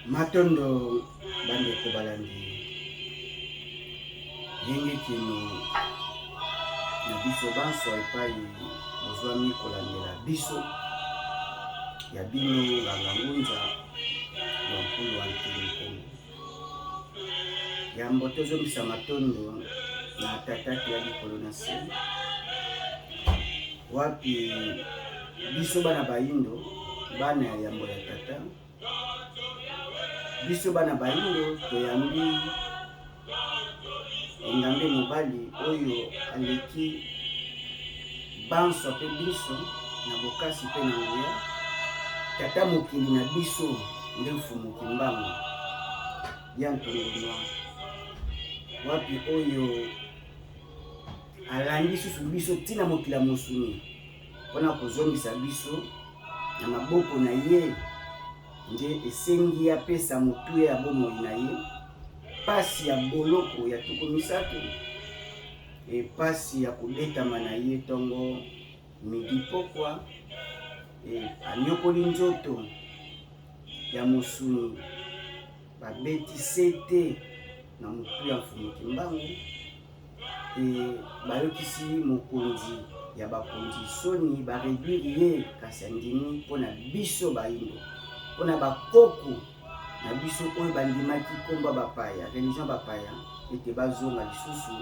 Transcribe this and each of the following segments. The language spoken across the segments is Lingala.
Matondo bande ko balandi yenge kino na biso banso epai bozwami kolandela biso ya bino langangunza ya mpulu wa ntini Kongo ya mboto zomisa matondo na tataki ya likolo na se wapi biso bana baindo bana ya yambo ya tata biso bana baindo toyambi engambe mobali oyo aleki banso pe biso na bokasi pe na nguya tata mokili na biso nde mfumuki mbango ya ntongolwa wapi oyo alandi susu biso tina mokila mosuni mpona kozongisa biso na maboko na ye nde esengi apesa motuya ya bomoi na ye pasi ya boloko ya tuku misato pasi ya kobetama na ye ntongo midi pokwa anyokoli nzoto ya mosuni babeti sete na motu ya mfumuki mbango bayokisi mokonzi ya bakonzi soni bareduire ye kasi andimi mpona biso baindo mpona bakoko na biso oyo bandimaki komba bapaya religion bapaya ete bazonga lisusu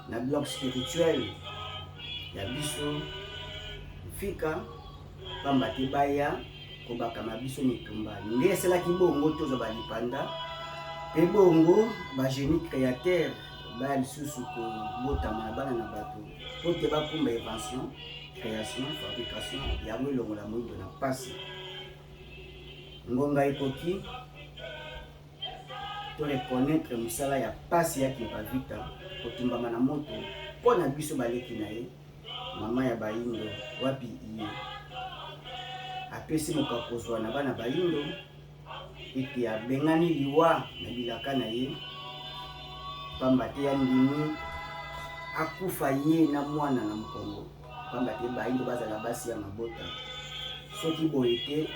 na bloc spirituel ya biso fika pamba te baya kobakama biso mitumba nde esalaki bongo tozwa balipanda pe bongo bagenie créateur baya lisusu kobotama na bana na bato po te bakumba invention création fabrication yango elongola moyindo na pasi ngonga ekoki to reconnaître mosala ya pasi ya kipavita kotumbama na moto mpo na biso baleki na ye mama ya baindo wapi iye apesi mokakozwa na bana baindo ete abengani liwa na bilaka na ye pamba te ya ndimi akufa ye na mwana na mokongo pamba te baindo bazala basi ya mabota soki boye te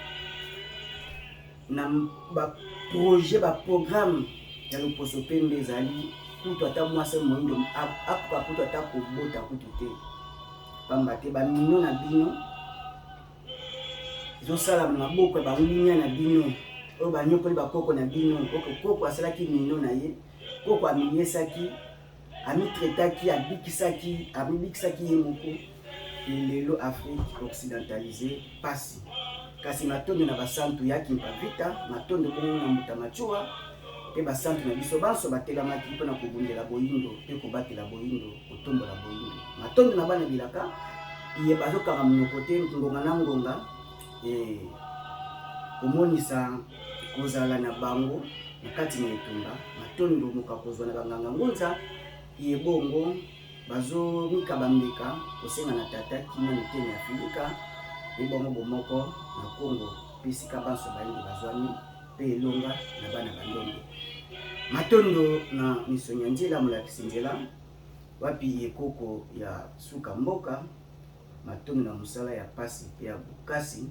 na baprojet baprogramme ya loposo pembe ezali kutu ata mwasi moyindo akoka kutu ata kobota kutu te pamba te bamino na bino ezosala maboko ya bangunya na bino oyo banyokoli bakoko na bino koko asalaki mino na ye koko amiyesaki amitretaki amibikisaki ye moko lelo Afrique occidentalisée pasi kasi matondo na basantu ya kimpavita matondo bongo na mbuta machua pe basantu na biso banso batelamaki mpona kobundela boyindo pe kobatela boyindo kotombola boyindo matondo na bana bilaka iye bazokanga monoko te ngonga na ngonga komonisa kozala na bango na kati na etumba matondo mokakozwa na banganga ngunza iye bongo bazomika bambeka kosenga na tata kima mitene ya Afrika ebongo bomoko na Kongo pisika banso bayindo bazwami pe elonga na bana bandongo matondo na misonya nzela molakisi nzela wapi ekoko ya suka mboka matondo na mosala ya pasi pe ya bukasi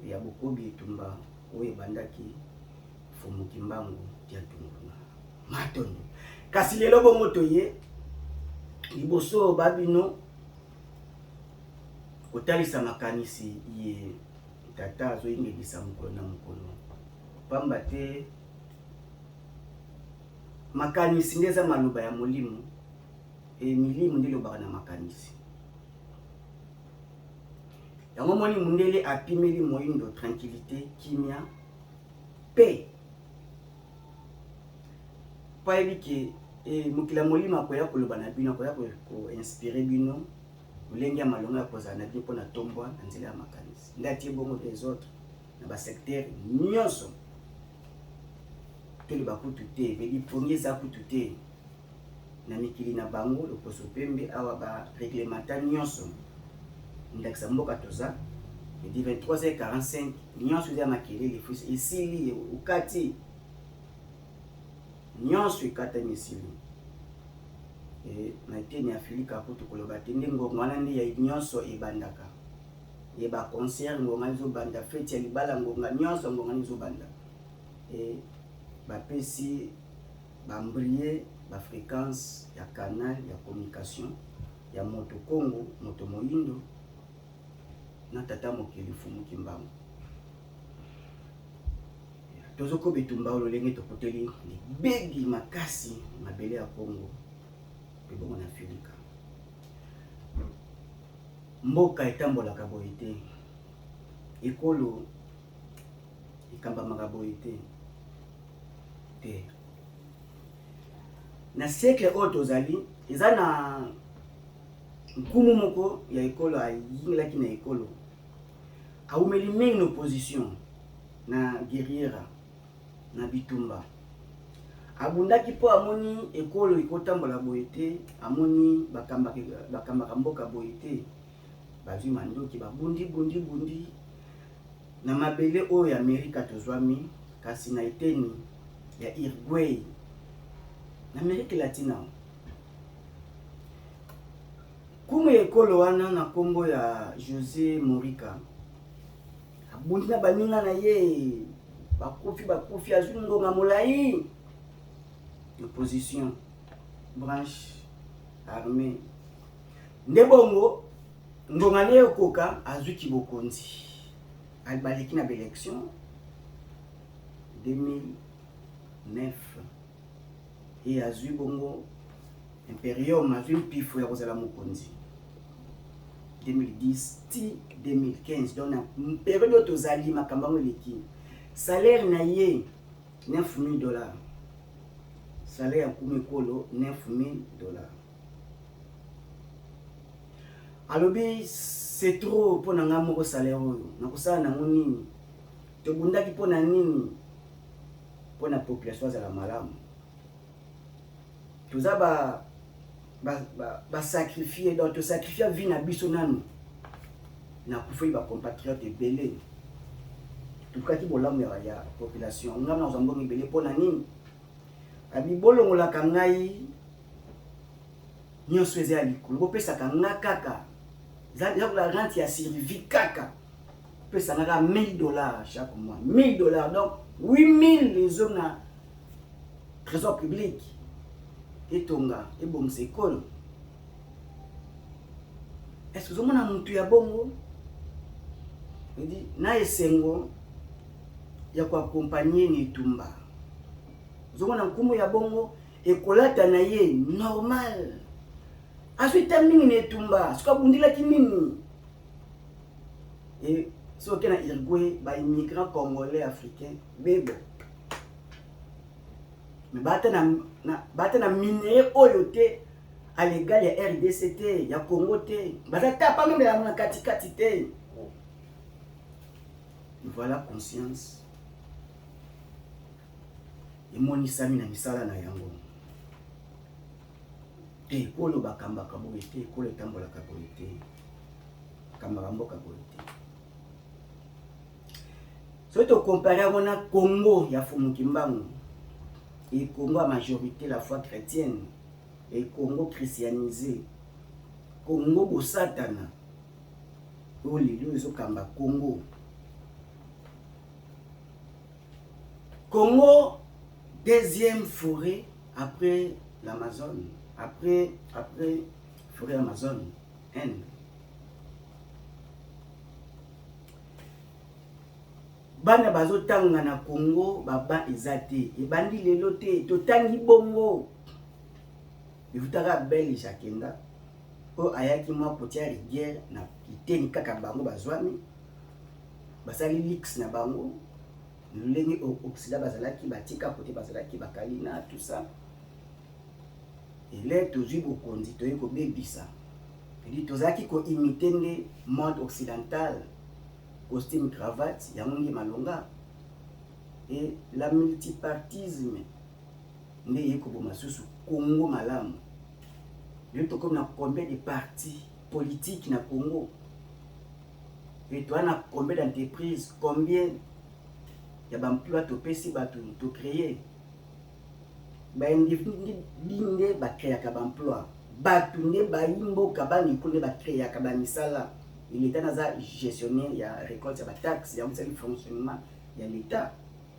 ya bokobi etumba oyo ebandaki fumuki mbangu ya tunguna matondo kasi lelo bongo toye liboso babino kotalisa makanisi ye tata azoyingelisa mokolo na mokolo pamba te makanisi nde eza maloba ya molimo milimo nde elobaka na makanisi yango moni mundele apimeli moyindo tranquillité kimia pe payebi ke mokila molimo akoya koloba na bino akoya koinspire bino molenge ya malonga ya kozala na bino mpona tombwa na nzela ya makanisi nde atie bongo les autres na basecteur nyonso toloba kutu te belipongi eza kutu te na mikili na bango loposo pembe awa bareglementa nyonso ndakisa mboka toza edi 23h45 nyonso eza makelele esili ukati nyonso ekatami esili na eteni ya Afrika kutu koloba te nde ngonga wana nde ya nyonso ebandaka ye ba concert ngonga ezobanda fete ya libala ngonga nyonso ngonga ezobanda et bapesi bambrier ba fréquence ya canal ya communication ya moto Congo moto moyindo na tata mokili fumuki mbango tozoko betumba ololenge tokoteli libegi makasi mabele ya Congo pe bongo na Afrika mboka etambolaka boye te ekolo ekambamaka boye te na siècle oyo tozali eza na nkumu moko ya ekolo ayingelaki na ekolo awumeli mingi na opposition na guerriera na bitumba abundaki mpo amoni ekolo ekotambola boye te amoni bakambaka mboka boye te bazwi mandoki babundi na mabele oyo ya Amerika tozwami kasi na eteni ya Uruguay na Amerika Latina kumu ekolo wana na kombo ya José Morika abundi na baninga na ye bakufi azwi ngonga molai opposition branche armée nde bongo ngonga ne ekoka azwi kibokonzi albaleki na élection 2009 et azwi bongo imperium azwi mpifo ya kozala mokonzi 2010 ti 2015 donc na période oyo tozali makambo yango eleki salaire na ye $9,000 salaire ya nkumu ekolo $9,000 alobi c'est trop pour nanga moko salaire oyo nakosala nango nini tobundaki mpo na nini mpo na population azala malamu toza basacrifie donc tosacrifie vie na biso nanu na kufeli bacompatriote ebele tokaki bolamu ya population ngam na ozambongo ebele mpo na nini abibolongolaka ngai nyonso eza ya likolo bopesaka nga kaka eza la rente ya survie kaka pesanga ka $1,000 chaque mois $1,000 donc 8,000 les hommes na trésor public etonga ebongisa ekolo est-ce que ozomona mutu ya bongo edi na esengo ya koakompanye ni etumba ozomona nkumu ya bongo ekolata na ye normal azwita mingi na etumba soki abundilaki nini e soki na Uruguay baimmigrant congolais africain bebo me bata na minere oyo te à l'égal ya RDC te ya Congo te bazata pa meme na katikati te voilà conscience emonisami na misala na yango te ekolo bakambaka boye te ekolo etambolaka boye te kambaka mboka boye te soki tokompare yango na Congo ya fumuki mbangu et Congo à majorité la foi chrétienne et Congo christianisé Congo bosatana oyo lelo ezokamba Congo deuxième forêt après l'Amazon après forêt Amazon Inde bana bazotanga na Congo baba ezate ebandi lelo te totangi bongo evutaka belle jakenda o ayaki mwa potia rivière na iteni kaka bango bazwami basali lix na bango lolenge oxida bazalaki batika kote bazalaki bakali na tout ça ele tozwi bokonzi toye kobebisa edi tozalaki koimite nde monde occidental costume cravate yango malonga et la multipartisme nde yekoboma susu Congo malamu lelo comme na combien de partis politiques na Congo et toi na combien d'entreprises combien ya bamploi topesi bato to créer ba individu nde ba créaka bamploi bato nde bayimboka baniko nde ba créaka bamisala l'État naza gestionnaire ya récolte ya taxe ya msali fonctionnement ya l'État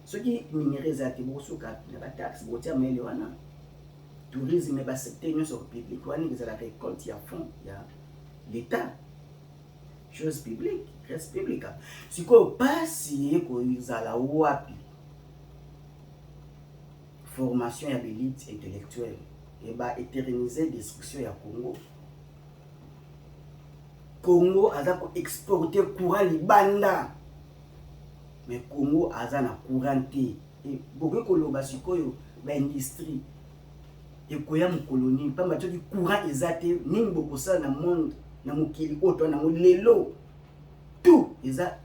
Ce qui minéraux à Tibosuka, il y a pas de taxe, mais il y a tourisme, il y a secteur sur le public, il y a la récolte, il y a fond, il y a l'État. Chose publique, reste publique. Si vous passez, vous avez la WAPI, formation et l'élite intellectuelle, et va éterniser la destruction du Congo. Congo a exporté courant libanda. Mais Congo a courant. Et beaucoup de l'industrie. Et koya mu colonie pas matcho di courant ezate ning boko ça na monde na mukili oto na lelo tout eza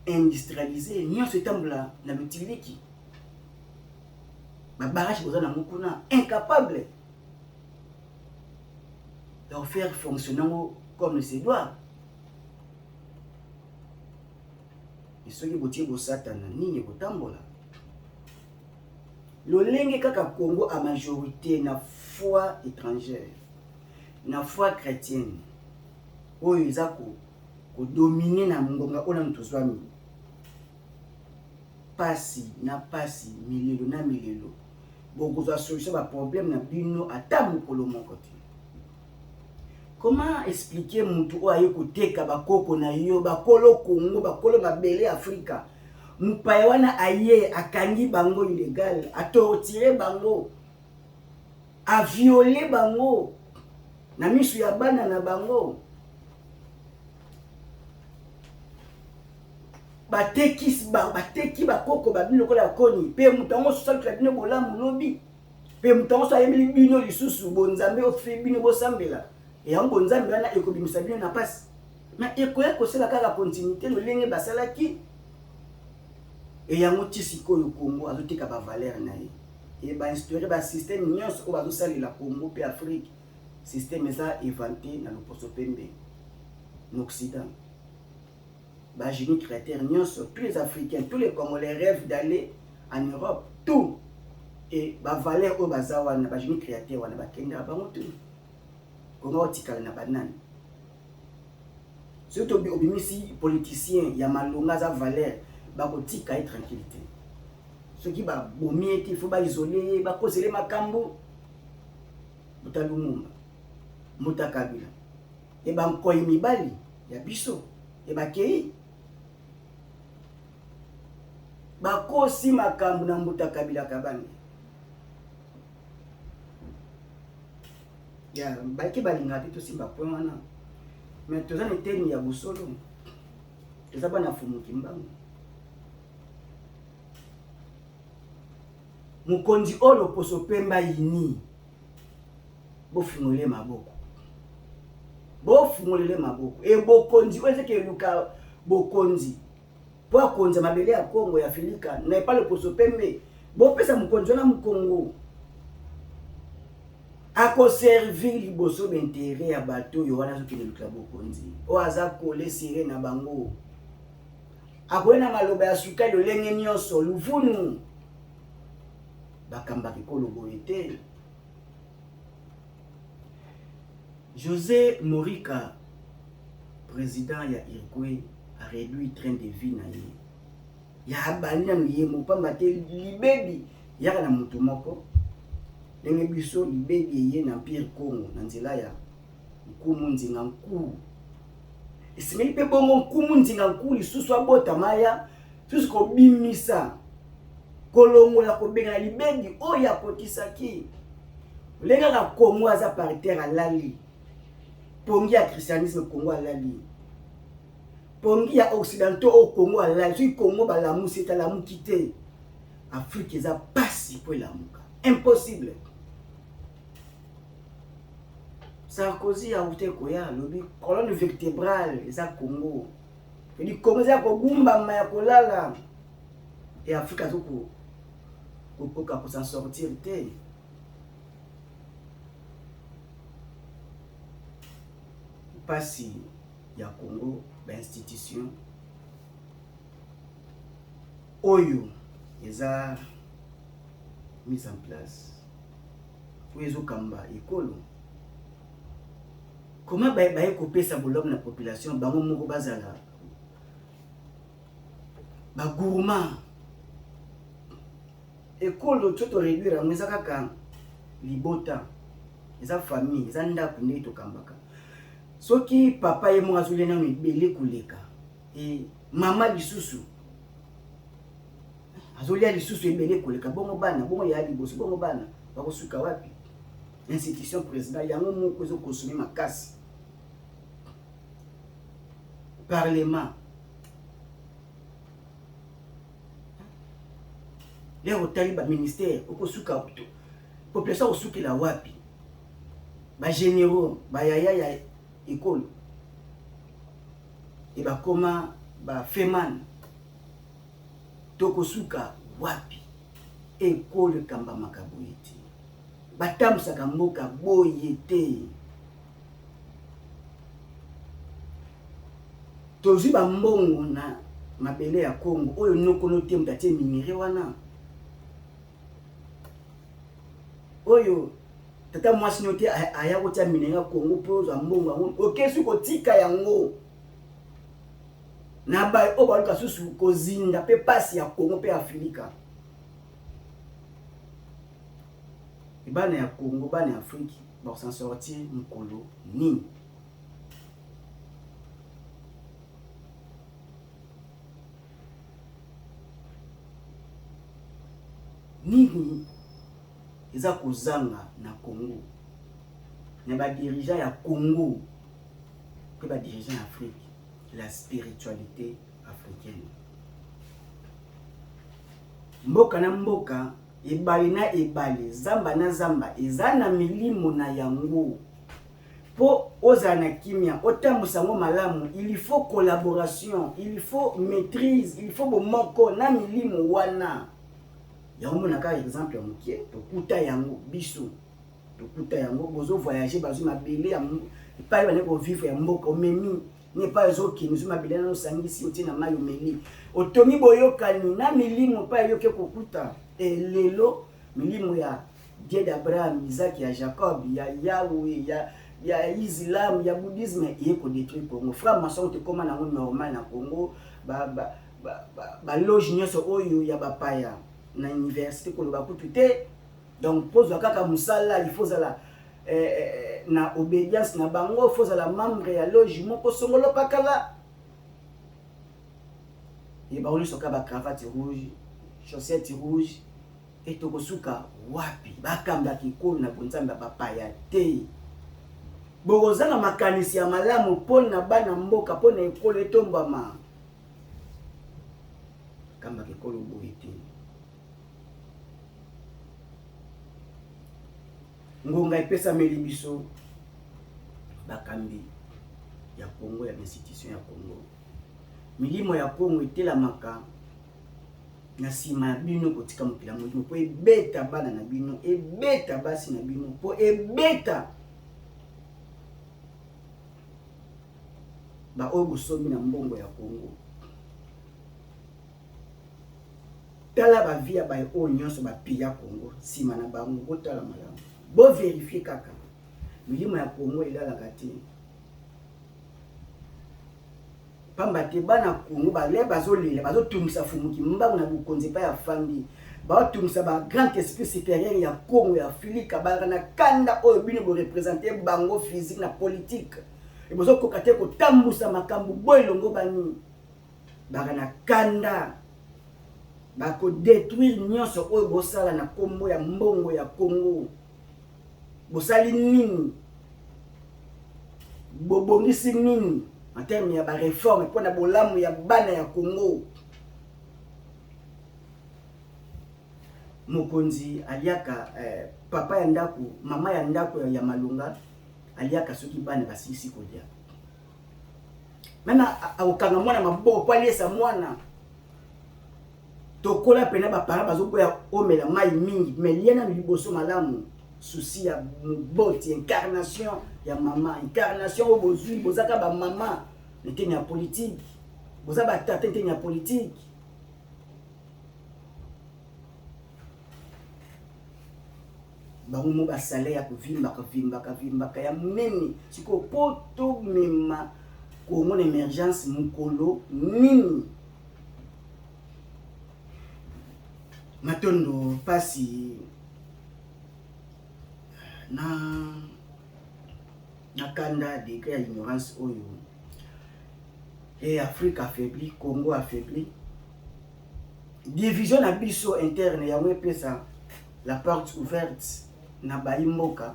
industrialisé nyo se tambula na lutiliki ba barrage boza na mukuna incapable de faire fonctionner comme se doit. Et ce qui botie bo satana nini botambola lolenge kaka Congo a majorité na foi étrangère na foi chrétienne oyo eza ko dominer na ngonga ona mtuzwami pasi na pasi milelo na milelo bokozwa solution ba problème na bino ata mokolo moko te. Comment expliquer mutu oyo aye koteka bakoko na yo bakolo Congo bakolo mabele Afrika mupaya wana aye akangi bango illégal a torturer bango a violer bango na misu ya bana na bango bateki bakoko babino kola koni pe mutango sosal klabino bolamu lobi pe mutango so ayemeli bino lisusu bonzambe ofi bino bosambela et yango bonzambe wana ekobimisa bino na pasi mais ekoya kosala kaka continuité lolenge basalaki et yango tisiko yo Congo azotika ba valeur na ye et ba instaurer ba système nyonso o bazosali la Congo pe Afrique système eza inventé na loposo pembe l'Occident. Bah, génie créateur nyonso tous les Africains tous les Congolais rêvent d'aller en Europe tout et ba valeur o bazawa na ba génie créateur wana ba kenda bango tout Congo otikala na banane surtout obimisi politicien ya malonga za valeur bakotika et tranquillité. Ceux qui ba bomie il faut ba isoler ba causer makambo mutalumumba mutakabila et ba nkoyi mibali ya biso et ba kei ba kosi makambo na mutakabila kabani ya ba ki balinga te to simba point wana mais toza ne teni ya busolo eza bana fumu kimbango mukonzi olo poso pemba yini bofungole maboko e bokonzi wezeke luka bokonzi po konza mabele ya Congo ya Afrika na pas le poso pembe bopesa mukonzi na mukongo ako servir liboso d'intérêt ya bato yo wana soki luka bokonzi o aza kole sire na bango akwena maloba ya suka yo lenge nyonso luvunu bakamba kikolo boyete. José Morika, président ya Irkwe, a réduit train de vie na ye. Ya bani na yemo pamba te libebi ya na mutu moko. Ndenge biso libebi ye na Empire Congo na nzela ya nkumu nzinga nku. Esimeli pe bongo nkumu nzinga nku lisusu abota maya, susu ko bimisa. Kolongo la kobenga libebi oya kotisaki. Lenga ka Congo aza par terre alali. Pongi ya christianisme Congo alali. Pongi ya occidentaux au Congo alali. Si Congo balamu c'est à la mukite. Afrique eza pasi pour la muka. Impossible. Sarkozy a outé koya lobi colonne vertébrale eza Congo. Eli Congo eza ko gumba maya kolala. Et Afrique a tout pour s'en sortir te. Pasi ya Congo ba institution oyo eza mise en place pour ezo kamba ekolo comment ba kopesa bolom na population bango moko bazala ba gourmand école to réduire mais ça kaka libota eza famille eza ndako nde tokambaka soki papa ye mo azuli na mibele koleka et mama lisusu azolia lisusu ebele koleka bongo bana bongo ya liboso bongo bana bakosuka wapi institution président yango moko ezokonsome makasi parlement lero otali baministère okosuka population osukela wapi bagénéraux bayaya ya ekolo e bakoma bafeman tokosuka wapi ekolo ekambamaka boye te batambusaka mboka boye te tozwi bambongo na mabele ya Congo oyo nokono te moto atie minere wana oyo tata mwasi nyo te aya kotia minere ya Congo mpo ozwa mbongo yango okesi kotika yango na baye oyo baluka susu kozinda mpe pasi ya Congo mpe Afrika bana ya Congo bana ya Afrique bakosan sortir mokolo nini nini eza kozanga na Congo na ba dirigeant ya Congo que ba dirigeant ya Afrique la spiritualité africaine mboka na mboka ebale na ebale zamba na zamba eza na milimo na yango po oza na kimia otambusa ngo malamu il faut collaboration il faut maîtrise il faut bomoko na milimo wana yango na ka exemple ya mokie tokuta yango biso tokuta yango bozo voyager bazo mabele ya pas bane ko vivre ya mboka omemi ni pas ezoki nous mabele na osangisi otina mayo meli otomi boyokani na milimo pa yoke kokuta lelo milimo ya Dieu d'Abraham, Isaac, ya Jacob, ya Yahweh, ya Islam, ya bouddhisme et ko détruire Congo. Frère maçon te comment na normal na Congo ba loge nyoso oyo ya bapaya na université ko ba kututé donc pose kaka musala il faut la na obédience na bango faut la membre ya loge moko songolo pakala et ba oli soka ba cravate rouge chaussette rouge et tokosuka wapi bakamba kikolo na bonzamba bapaya te bozanga makanisi ya malamu pona bana mboka pona ekolo etombama kamba kikolo boite ngonga epesa meli biso bakambi ya Congo ya institution ya Congo milimo ya Congo etelamaka na sima ya bino kotika mokila modimo po ebeta bana na bino ebeta basi na bino po ebeta ba oyo bosomi na mbongo ya Congo tala ba via ba oyo nyonso ba pia Congo sima na bango botala malamu bo vérifier kaka milimo ya Congo elalaka te pamba te bana Congo bale bazolela bazotumisa fumuki mbango na bukonzi pa ya fandi baotumisa ba grand esprit supérieur ya Congo ya Afrika bana na kanda oyo bino bo représenter bango physique na politique et bozo kokate ko tambusa makambu boyelongo bani bana na kanda bako détruire nyonso oyo bosala na kombo ya mbongo ya Congo bosali nini bobongisi nini en termes ya ba réforme pour na bolamu ya bana ya Congo mokonzi aliaka papa ya ndako mama ya ndako ya Malunga aliaka soki bana basisi kolia mena akokanga mwana maboko po aliesa mwana tokola pena bapara bazoboya omela mai mingi meliena liboso malamu souci ya boti incarnation ya mama incarnation o bozui bozaka ba mama nete ya politique boza ba tata nete ya politique bango ba salaire ya kovimbaka ya munene siko poto mema Congo émergence mukolo nini matondo pasi na kanda degré ya ignorance oyo et Afrique affaibli, Congo affaibli, division na biso interne ya pesa la porte ouverte na baimboka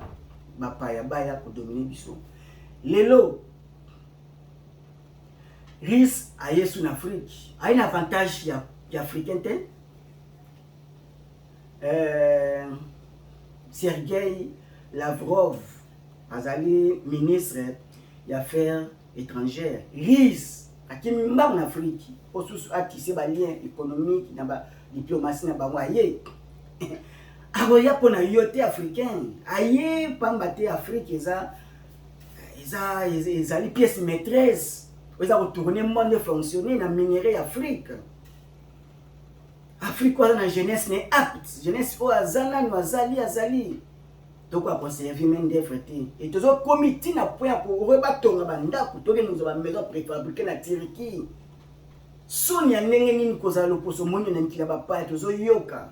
bapaya baya ko dominer biso lelo risque à Yesu en Afrique a un avantage ya africain te Sergei Lavrov azali ministre des affaires étrangères risque akimba en Afrique pour attiser ba lien économique na ba diplomatie na bango aye aroya pona yote africain aye pambate Afrique ezali pièce maîtresse eza retourner monde fonctionner na minerai Afrique Afrique kwa na jeunesse ne apte jeunesse o azana no azali donc à conserver même des fêtes et tous autres comités na point pour rebatonga bandako to ke nous ba maison préfabriquée na Turquie sonia ndenge nini kozala loposo monyo na mikila bapa tous yoka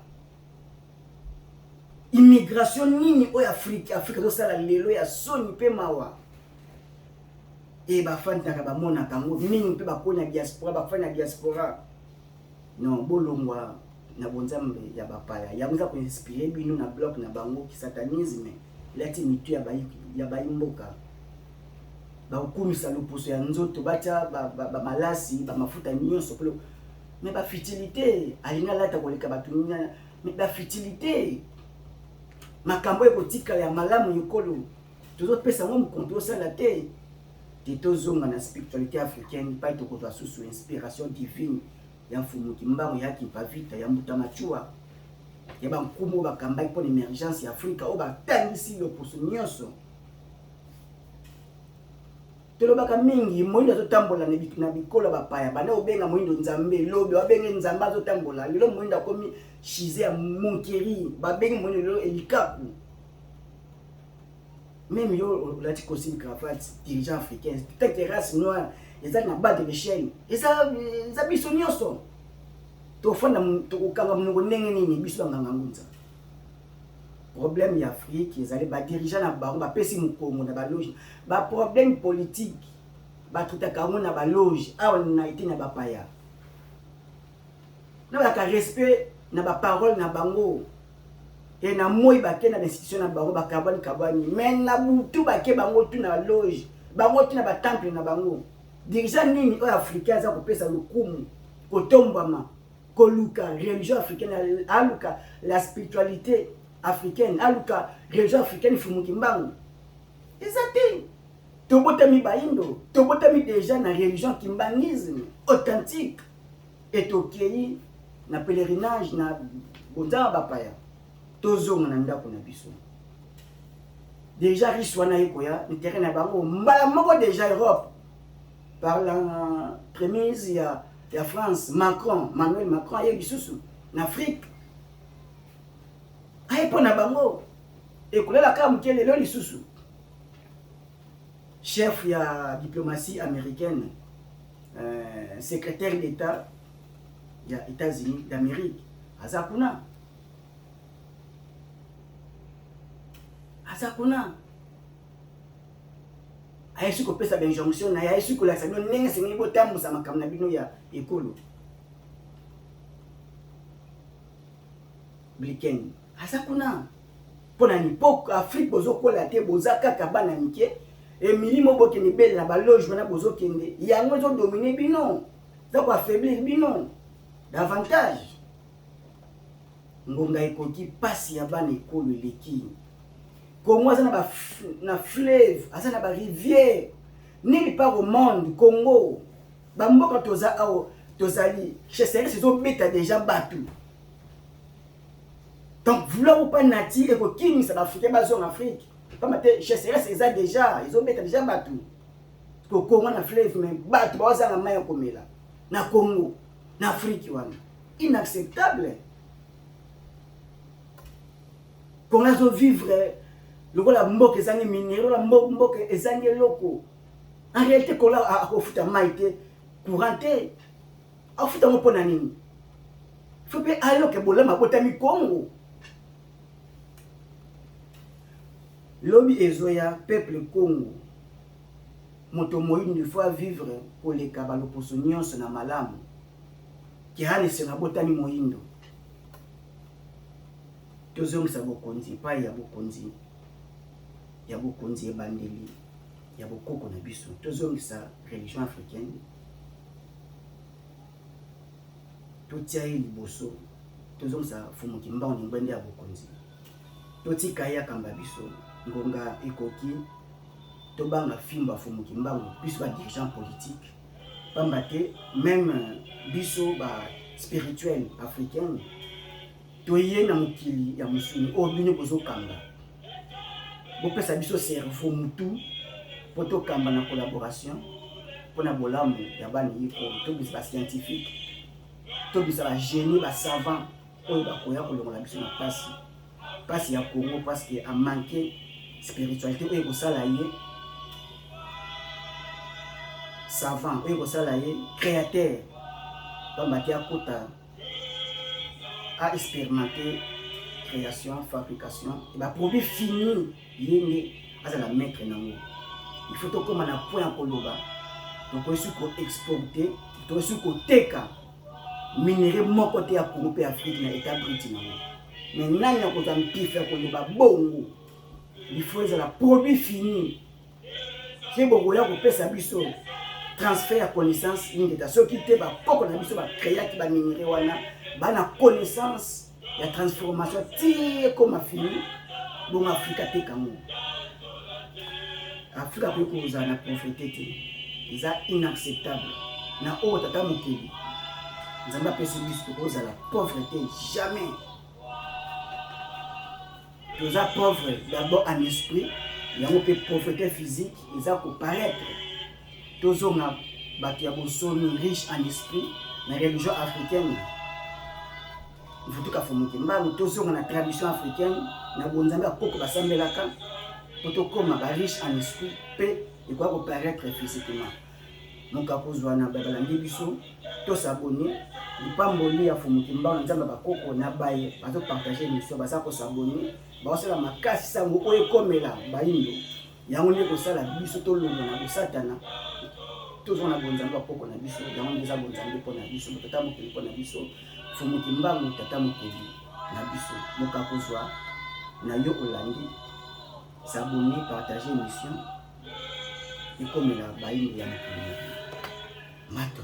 immigration nini o Afrique to sala lelo ya soni pe mawa et ba fanta ka ba mona kango nini pe ba konya diaspora ba fanya diaspora non bolongwa na bonzambe ya bapaya ya mza ko inspirer bino na bloc na bango ki satanisme lati mitu ya baimboka ba ukumisa loposo ya nzoto bacha ba malasi ba mafuta nyonso polo mais ba futilité alinga lata koleka batunya mais ba futilité makambo ekotika ya malamu yokolo tozo pesa ngo mkonto sala te tozonga na spiritualité africaine pa to ko sous inspiration divine ya mfumu kimbango yaki pa vita ya mbuta machua ya bankumu bakamba pour l'émergence ya Afrika o batangisi loposo nyonso tolobaka mingi moyindo azotambola na bikola bapaya bana obenga moyindo nzambe lobe babenge nzamba azotambola lelo moyindo akomi chize ya monkeri babengi moyindo lelo elikaku même yo lati kosi cravate dirigeant africain peut-être que race noire eza na bas de l'échelle eza biso nyonso to fanda to kanga mnogo ndenge nini biso nganga ngunza problème ya Afrique ezali ba dirigeant na bango ba pesi mukongo na ba loge ba problème politique ba tutaka na ba loge awa na ité na ba paya na ba ka respect na ba parole na bango et na moi ba ke na institution na bango ba kabani mais na butu ba ke bango tu na loge bango tu na ba temple na bango dirigeant nini o africain za ko pesa lukumu ko tombama ko luka religion africaine aluka la spiritualité africaine aluka religion africaine fumuki mbangu ezati tobotami baindo tobotami déjà na religion kimbangisme authentique et okei na pèlerinage na bonza bapaya tozonga na ndako na biso déjà riche wana ekoya intérêt na bango mbala moko déjà Europe par la prémise il y a France Manuel Macron aye bisusu en Afrique aye pona bango ekolela ka mukele lo lisusu chef ya diplomatie américaine secrétaire d'État ya États-Unis d'Amérique azakuna ayesu ko pesa benjonction na ayesu ko la sano ndenge sengi botambu sa makamna bino ya ekolo Blinken azakuna pona ni pok Afrique bozo kola te bozaka kabana mike et milimo boke ni belle na ba loge na bozo kende yango zo dominer bino za ko affaiblir bino davantage ngonga ekoki pasi ya bana ekolo eleki Congo azana na fleuve azana ba rivière nili part au monde Congo ba mboka toza awo tozali chesere sezo beta déjà batu donc vouloir ou pas nati et ko kimi ça africain bazo en Afrique pas maté chesere c'est ça déjà ils ont beta déjà batu ko Congo na fleuve mais batu baza na mayo komela na Congo na Afrique wana inacceptable qu'on a vivre le la mboke ezangi minéraux la mboke ezangi loko en réalité kola a kofuta maite couranté afuta mo pona nini faut pe alors que bolama botami Congo lobi ezoya peuple Congo moto moyinde faut vivre pour les kabalo poso nyonso na malamu ki hali sena botami moyindo tozongisa bokonzi pa ya bokonzi ebandeli ya bokoko na biso tozongisa religion africaine totia ye liboso tozongisa fumuki mbango ni ngwende ya bokonzi totika ya kamba biso ngonga ekoki tobanga fimba fumuki mbango biso ba dirigeant politique pamba te même biso ba spirituel africain toye na mokili ya musuni o bino bozo kamba bopesa biso cerveau mutu po tokamba na collaboration pona bolamu ya bana yiko tobisa ba scientifique tobisa ba génie ba savant oyo bakoya kolongola biso na pasi ya Congo parce que a manqué spiritualité oyo kosala ye savant oyo kosala ye créateur pamba te akota à expérimenter création, fabrication, et bah produit fini, yéné, à la mettre dans l'eau. Il faut que comme on a point en koloba, donc on peut exporter, on peut teka, minerai mon côté à Congo et Afrique na état britannique. Maintenant il y a quand on peut faire koloba bongo, il faut que la produit fini. C'est bon, il y a qu'on peut s'abuser. Transfert à connaissance, il y a ceux qui te va pas qu'on a besoin de créer qui va minerai wana. Bana connaissance la transformation tire comme a fini bon Afrique te kango Afrique peut causer na prophété c'est inacceptable na o tata mokeli nzamba pessimiste cause la pauvreté jamais tous a pauvre d'abord en esprit il y a une pauvreté physique ils a pour paraître tous on a batu ya bosomi riche en esprit na religion africaine. Il faut que fumuki mbangu tozonga na tradition africaine na bonzambe akoko basambelaka poto koma ba riche en esprit pe et quoi apparaître physiquement moka kozwa na babalandi biso to s'abonner lipamboli ya fumuki mbangu nzamba bakoko na baye bazo partager mission basa ko s'abonner ba osala makasi sango oyo komela bayindo yango ne ko sala biso to longo na bosatana tozona bonzambe akoko na biso yango nza bonzambe pona biso tata mokeli pona biso fumuki mbangu tata mokeli na biso moka kozwa na yo olandi s'abonner partager mission et comme la baïne ya mokeli mato